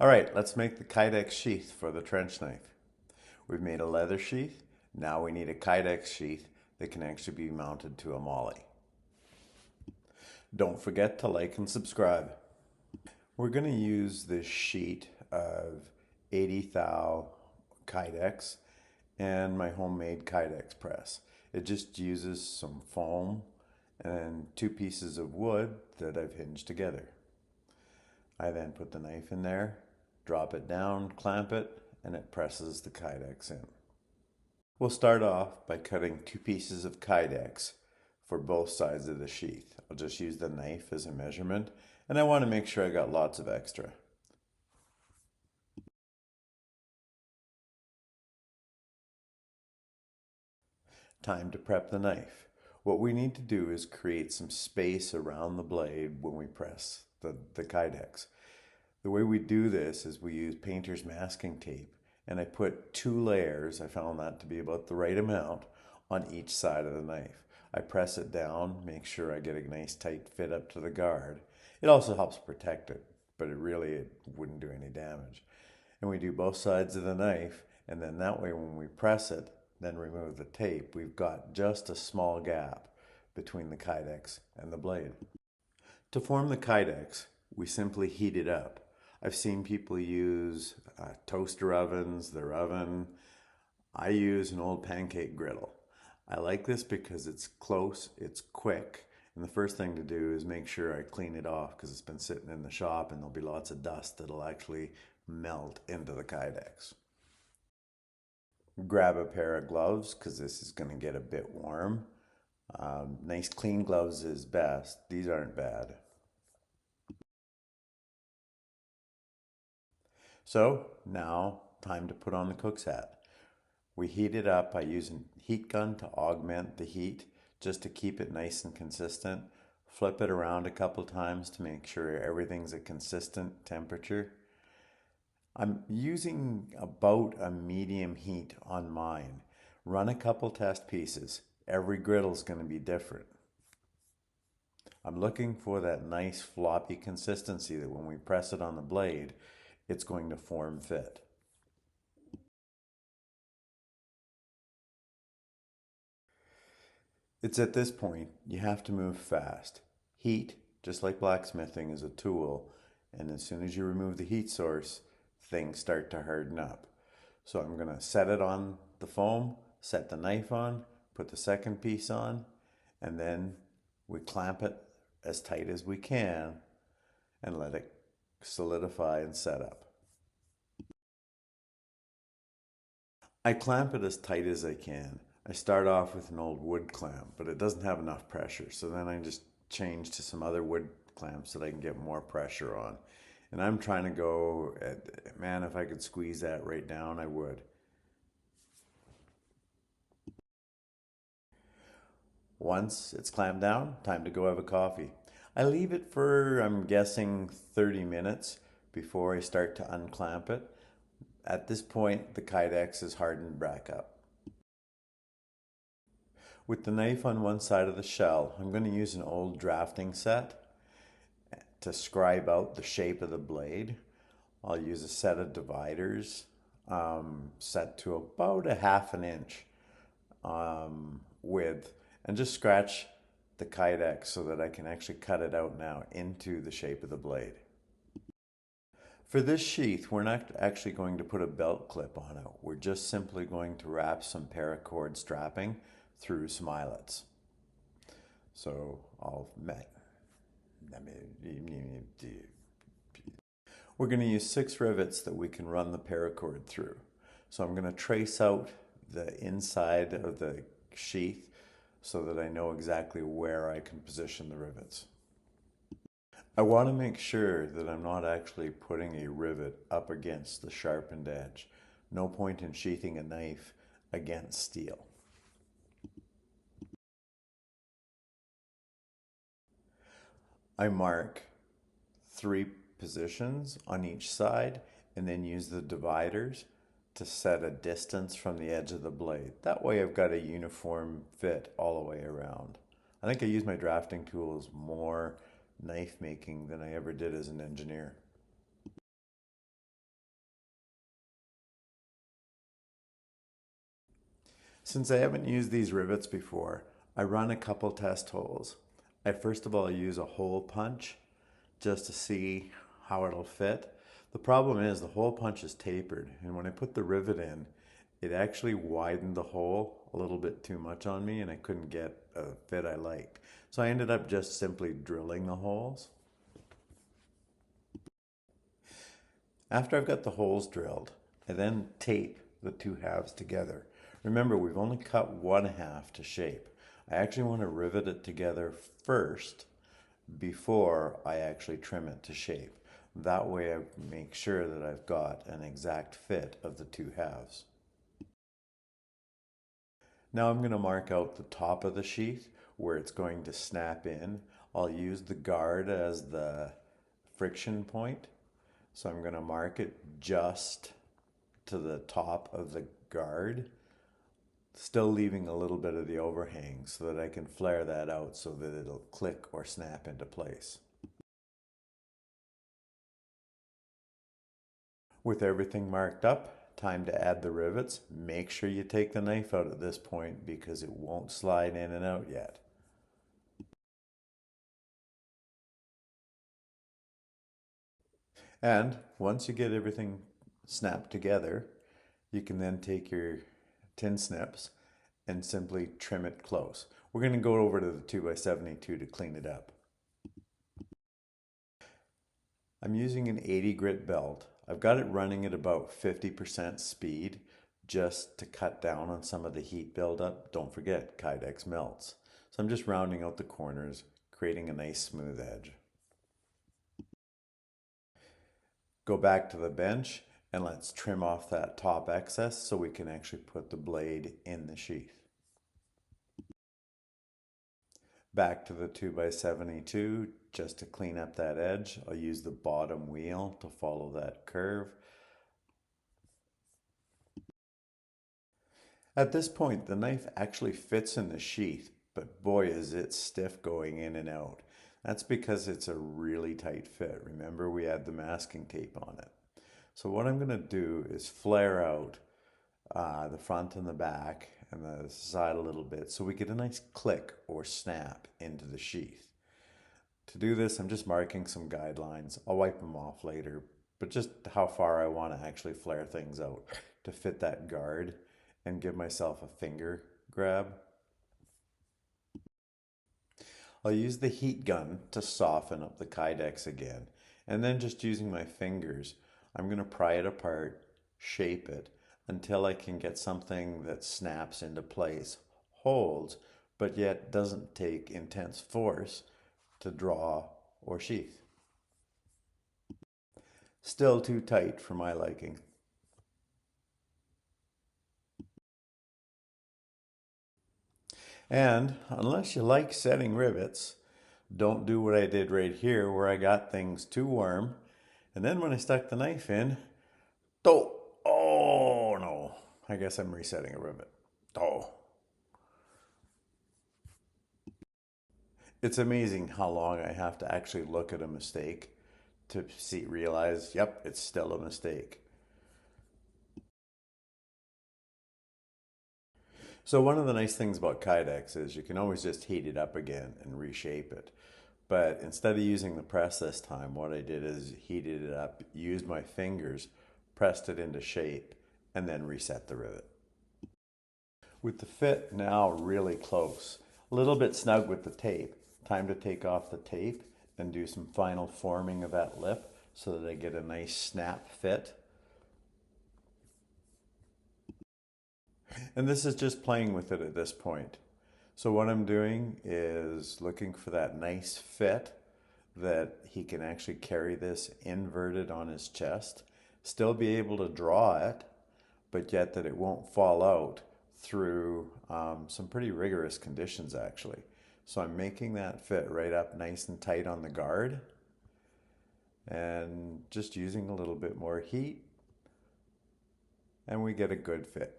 All right, let's make the Kydex sheath for the trench knife. We've made a leather sheath. Now we need a Kydex sheath that can actually be mounted to a molly. Don't forget to like and subscribe. We're going to use this sheet of 80 thou Kydex and my homemade Kydex press. It just uses some foam and two pieces of wood that I've hinged together. I then put the knife in there, drop it down, clamp it, and it presses the Kydex in. We'll start off by cutting two pieces of Kydex for both sides of the sheath. I'll just use the knife as a measurement, and I want to make sure I got lots of extra. Time to prep the knife. What we need to do is create some space around the blade when we press the Kydex. The way we do this is we use painter's masking tape, and I put two layers, I found that to be about the right amount, on each side of the knife. I press it down, make sure I get a nice tight fit up to the guard. It also helps protect it, but it wouldn't do any damage. And we do both sides of the knife, and then that way when we press it, then remove the tape, we've got just a small gap between the Kydex and the blade. To form the Kydex, we simply heat it up. I've seen people use toaster ovens, their oven. I use an old pancake griddle. I like this because it's close, it's quick, and the first thing to do is make sure I clean it off because it's been sitting in the shop and there'll be lots of dust that'll actually melt into the Kydex. Grab a pair of gloves because this is going to get a bit warm. Nice clean gloves is best. These aren't bad. So now time to put on the cook's hat. We heat it up by using heat gun to augment the heat just to keep it nice and consistent. Flip it around a couple times to make sure everything's a consistent temperature. I'm using about a medium heat on mine. Run a couple test pieces. Every griddle's going to be different. I'm looking for that nice floppy consistency that when we press it on the blade, it's going to form fit. It's at this point you have to move fast. Heat, just like blacksmithing, is a tool, and as soon as you remove the heat source, things start to harden up. So I'm going to set it on the foam, set the knife on, put the second piece on, and then we clamp it as tight as we can and let it solidify and set up. I clamp it as tight as I can. I start off with an old wood clamp, but it doesn't have enough pressure. So then I just change to some other wood clamps that I can get more pressure on. And I'm trying to go at, man, if I could squeeze that right down, I would. Once it's clamped down, time to go have a coffee. I leave it for, I'm guessing, 30 minutes before I start to unclamp it. At this point, the Kydex is hardened back up. With the knife on one side of the shell, I'm going to use an old drafting set to scribe out the shape of the blade. I'll use a set of dividers set to about a half an inch width, and just scratch the Kydex so that I can actually cut it out now into the shape of the blade. For this sheath, we're not actually going to put a belt clip on it. We're just simply going to wrap some paracord strapping through some eyelets. So we're going to use 6 rivets that we can run the paracord through. So I'm going to trace out the inside of the sheath so that I know exactly where I can position the rivets. I want to make sure that I'm not actually putting a rivet up against the sharpened edge. No point in sheathing a knife against steel. I mark 3 positions on each side and then use the dividers to set a distance from the edge of the blade. That way I've got a uniform fit all the way around. I think I use my drafting tools more knife making than I ever did as an engineer. Since I haven't used these rivets before, I run a couple test holes. I first of all use a hole punch just to see how it'll fit. The problem is the hole punch is tapered, and when I put the rivet in, it actually widened the hole a little bit too much on me and I couldn't get a fit I liked. So I ended up just simply drilling the holes. After I've got the holes drilled, I then tape the two halves together. Remember, we've only cut one half to shape. I actually want to rivet it together first before I actually trim it to shape. That way I make sure that I've got an exact fit of the two halves. Now I'm going to mark out the top of the sheath where it's going to snap in. I'll use the guard as the friction point. So I'm going to mark it just to the top of the guard, still leaving a little bit of the overhang so that I can flare that out so that it'll click or snap into place. With everything marked up, time to add the rivets. Make sure you take the knife out at this point because it won't slide in and out yet. And once you get everything snapped together, you can then take your tin snips and simply trim it close. We're going to go over to the 2x72 to clean it up. I'm using an 80 grit belt. I've got it running at about 50% speed just to cut down on some of the heat buildup. Don't forget, Kydex melts. So I'm just rounding out the corners, creating a nice smooth edge. Go back to the bench and let's trim off that top excess so we can actually put the blade in the sheath. Back to the 2x72 just to clean up that edge. I'll use the bottom wheel to follow that curve. At this point, the knife actually fits in the sheath, but boy is it stiff going in and out. That's because it's a really tight fit. Remember, we had the masking tape on it. So what I'm going to do is flare out the front and the back and the side a little bit so we get a nice click or snap into the sheath. To do this, I'm just marking some guidelines. I'll wipe them off later, but just how far I want to actually flare things out to fit that guard and give myself a finger grab. I'll use the heat gun to soften up the Kydex again, and then just using my fingers, I'm going to pry it apart, shape it, until I can get something that snaps into place, holds, but yet doesn't take intense force to draw or sheath. Still too tight for my liking. And unless you like setting rivets, don't do what I did right here where I got things too warm. And then when I stuck the knife in, oh no, I guess I'm resetting a rivet. It's amazing how long I have to actually look at a mistake to realize, yep, it's still a mistake. So one of the nice things about Kydex is you can always just heat it up again and reshape it. But instead of using the press this time, what I did is heated it up, used my fingers, pressed it into shape, and then reset the rivet. With the fit now really close, a little bit snug with the tape, time to take off the tape and do some final forming of that lip so that I get a nice snap fit. And this is just playing with it at this point. So what I'm doing is looking for that nice fit that he can actually carry this inverted on his chest, still be able to draw it, but yet that it won't fall out through some pretty rigorous conditions actually. So I'm making that fit right up nice and tight on the guard and just using a little bit more heat and we get a good fit.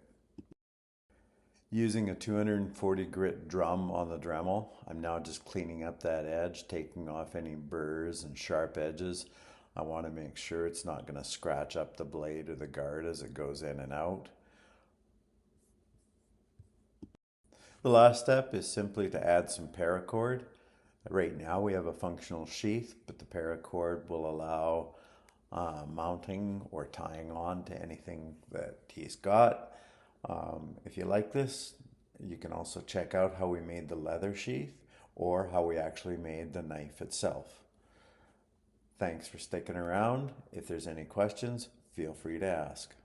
Using a 240 grit drum on the Dremel, I'm now just cleaning up that edge, taking off any burrs and sharp edges. I want to make sure it's not going to scratch up the blade or the guard as it goes in and out. The last step is simply to add some paracord. Right now we have a functional sheath, but the paracord will allow mounting or tying on to anything that he's got. If you like this, you can also check out how we made the leather sheath or how we actually made the knife itself. Thanks for sticking around. If there's any questions, feel free to ask.